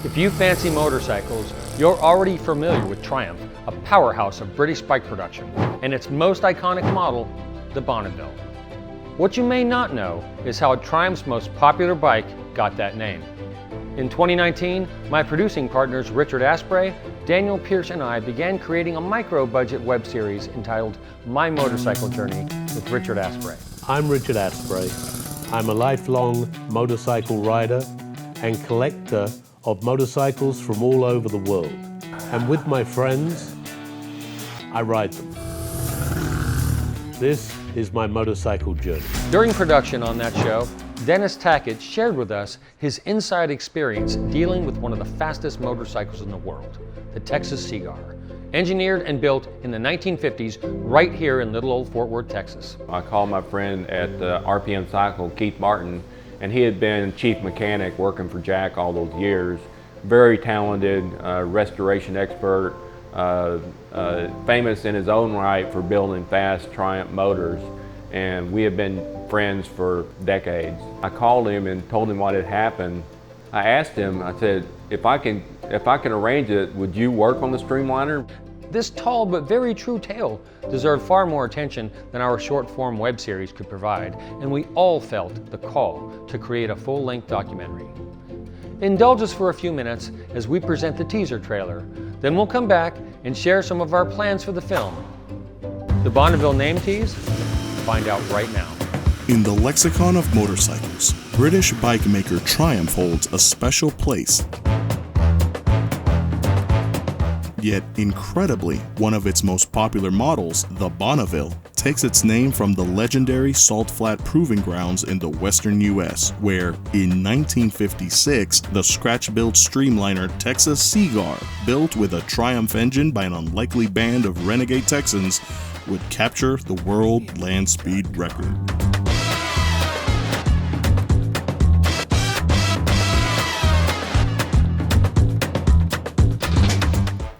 If you fancy motorcycles, you're already familiar with Triumph, a powerhouse of British bike production, and its most iconic model, the Bonneville. What you may not know is how Triumph's most popular bike got that name. In 2019, my producing partners Richard Asprey, Daniel Pierce, and I began creating a micro-budget web series entitled My Motorcycle Journey with Richard Asprey. I'm Richard Asprey. I'm a lifelong motorcycle rider and collector of motorcycles from all over the world. And with my friends, I ride them. This is my motorcycle journey. During production on that show, Dennis Tackett shared with us his inside experience dealing with one of the fastest motorcycles in the world, the Texas Seaguar, engineered and built in the 1950s right here in little old Fort Worth, Texas. I called my friend at RPM Cycle, Keith Martin, and he had been chief mechanic working for Jack all those years. Very talented, restoration expert, famous in his own right for building fast Triumph motors, and we have been friends for decades. I called him and told him what had happened. I asked him, I said, if I can arrange it, would you work on the Streamliner? This tall but very true tale deserved far more attention than our short-form web series could provide, and we all felt the call to create a full-length documentary. Indulge us for a few minutes as we present the teaser trailer, then we'll come back and share some of our plans for the film. The Bonneville name tease? Find out right now. In the lexicon of motorcycles, British bike maker Triumph holds a special place. Yet, incredibly, one of its most popular models, the Bonneville, takes its name from the legendary Salt Flat Proving Grounds in the western US, where, in 1956, the scratch-built streamliner Texas Seaguar, built with a Triumph engine by an unlikely band of renegade Texans, would capture the world land speed record.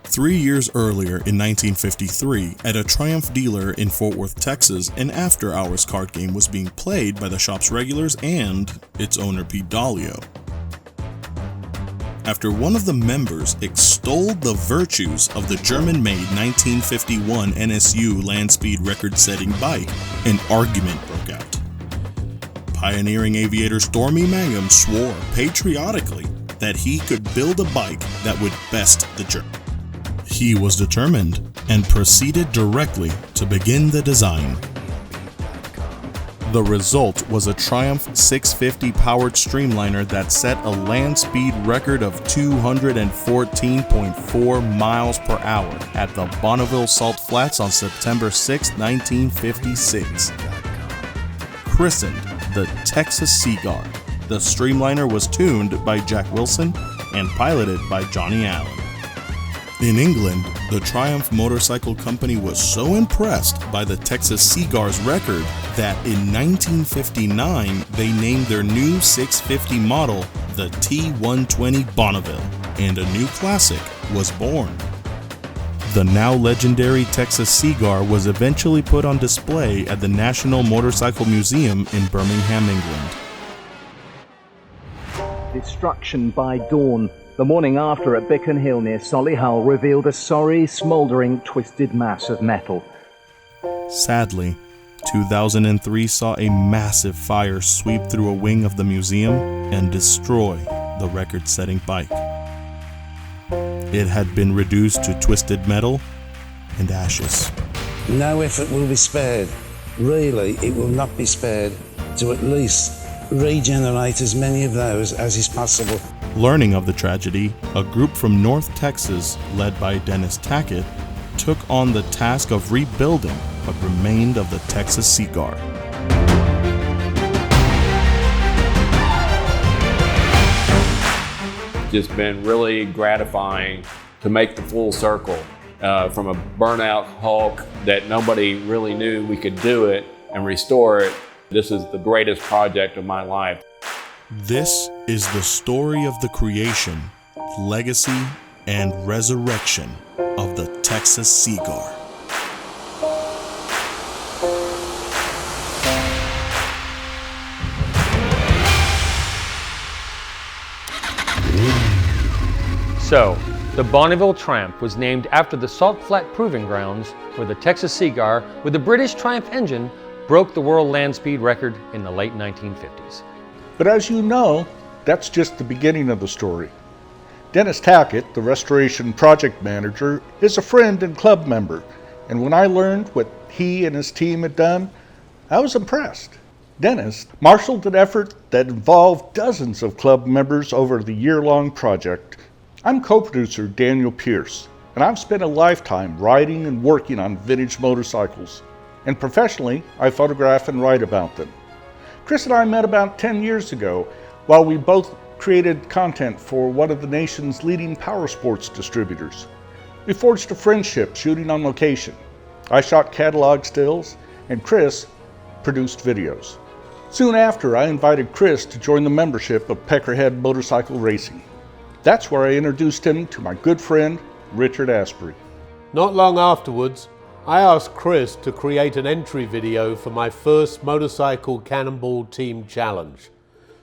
Three years earlier, in 1953, at a Triumph dealer in Fort Worth, Texas, an after-hours card game was being played by the shop's regulars and its owner Pete Dallio. After one of the members extolled the virtues of the German-made 1951 NSU land speed record-setting bike, an argument broke out. Pioneering aviator Stormy Mangum swore patriotically that he could build a bike that would best the German. He was determined and proceeded directly to begin the design. The result was a Triumph 650 powered streamliner that set a land speed record of 214.4 miles per hour at the Bonneville Salt Flats on September 6, 1956. Christened the Texas Seaguar, the streamliner was tuned by Jack Wilson and piloted by Johnny Allen. In England, the Triumph Motorcycle Company was so impressed by the Texas Seaguar's record that in 1959 they named their new 650 model the T120 Bonneville, and a new classic was born. The now legendary Texas Seaguar was eventually put on display at the National Motorcycle Museum in Birmingham, England. Destruction by dawn. The morning after at Bicken Hill near Solihull revealed a sorry, smouldering, twisted mass of metal. Sadly, 2003 saw a massive fire sweep through a wing of the museum and destroy the record-setting bike. It had been reduced to twisted metal and ashes. No effort will be spared. Really, it will not be spared to at least regenerate as many of those as is possible. Learning of the tragedy, a group from North Texas, led by Dennis Tackett, took on the task of rebuilding what remained of the Texas Seaguar. Just been really gratifying to make the full circle from a burnout Hulk that nobody really knew we could do it and restore it. This is the greatest project of my life. This is the story of the creation, legacy, and resurrection of the Texas Seaguar. So, the Bonneville Triumph was named after the Salt Flat Proving Grounds where the Texas Seaguar with the British Triumph engine broke the world land speed record in the late 1950s. But as you know, that's just the beginning of the story. Dennis Tackett, the restoration project manager, is a friend and club member, and when I learned what he and his team had done, I was impressed. Dennis marshaled an effort that involved dozens of club members over the year-long project. I'm co-producer Daniel Pierce, and I've spent a lifetime writing and working on vintage motorcycles. And professionally, I photograph and write about them. Chris and I met about 10 years ago while we both created content for one of the nation's leading power sports distributors. We forged a friendship shooting on location. I shot catalog stills, and Chris produced videos. Soon after, I invited Chris to join the membership of Peckerhead Motorcycle Racing. That's where I introduced him to my good friend, Richard Asprey. Not long afterwards, I asked Chris to create an entry video for my first Motorcycle Cannonball Team Challenge.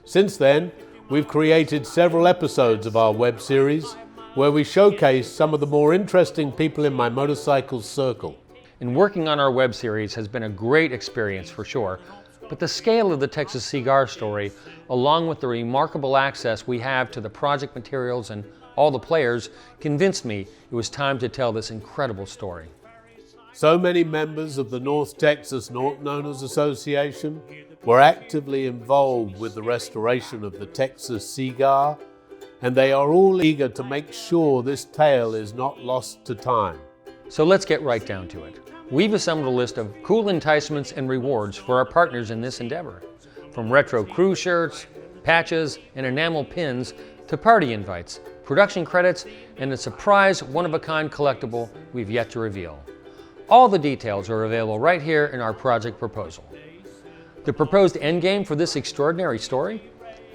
Since then, we've created several episodes of our web series where we showcase some of the more interesting people in my motorcycle circle. And working on our web series has been a great experience for sure, but the scale of the Texas Seaguar story, along with the remarkable access we have to the project materials and all the players, convinced me it was time to tell this incredible story. So many members of the North Texas Norton Owners Association were actively involved with the restoration of the Texas Seaguar, and they are all eager to make sure this tale is not lost to time. So let's get right down to it. We've assembled a list of cool enticements and rewards for our partners in this endeavor. From retro crew shirts, patches, and enamel pins to party invites, production credits, and a surprise one-of-a-kind collectible we've yet to reveal. All the details are available right here in our project proposal. The proposed endgame for this extraordinary story?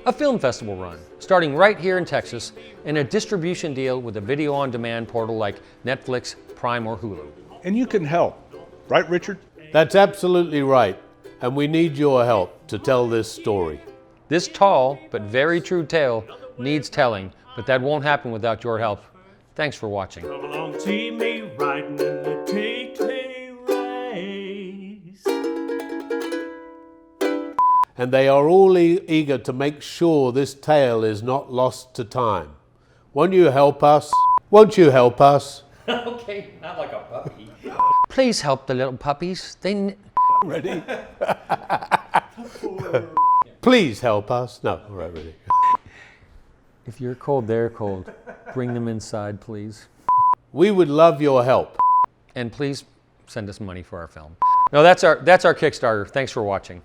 A film festival run, starting right here in Texas, and a distribution deal with a video-on-demand portal like Netflix, Prime, or Hulu. And you can help, right, Richard? That's absolutely right, and we need your help to tell this story. This tall but very true tale needs telling, but that won't happen without your help. Thanks for watching. Come along, see me riding in the T-T race. And they are all eager to make sure this tale is not lost to time. Won't you help us? Won't you help us? Okay, not like a puppy. Please help the little puppies. Ready? Please help us. No, all right, ready. If you're cold, they're cold. Bring them inside, please. We would love your help. And please send us money for our film. No, that's our Kickstarter. Thanks for watching.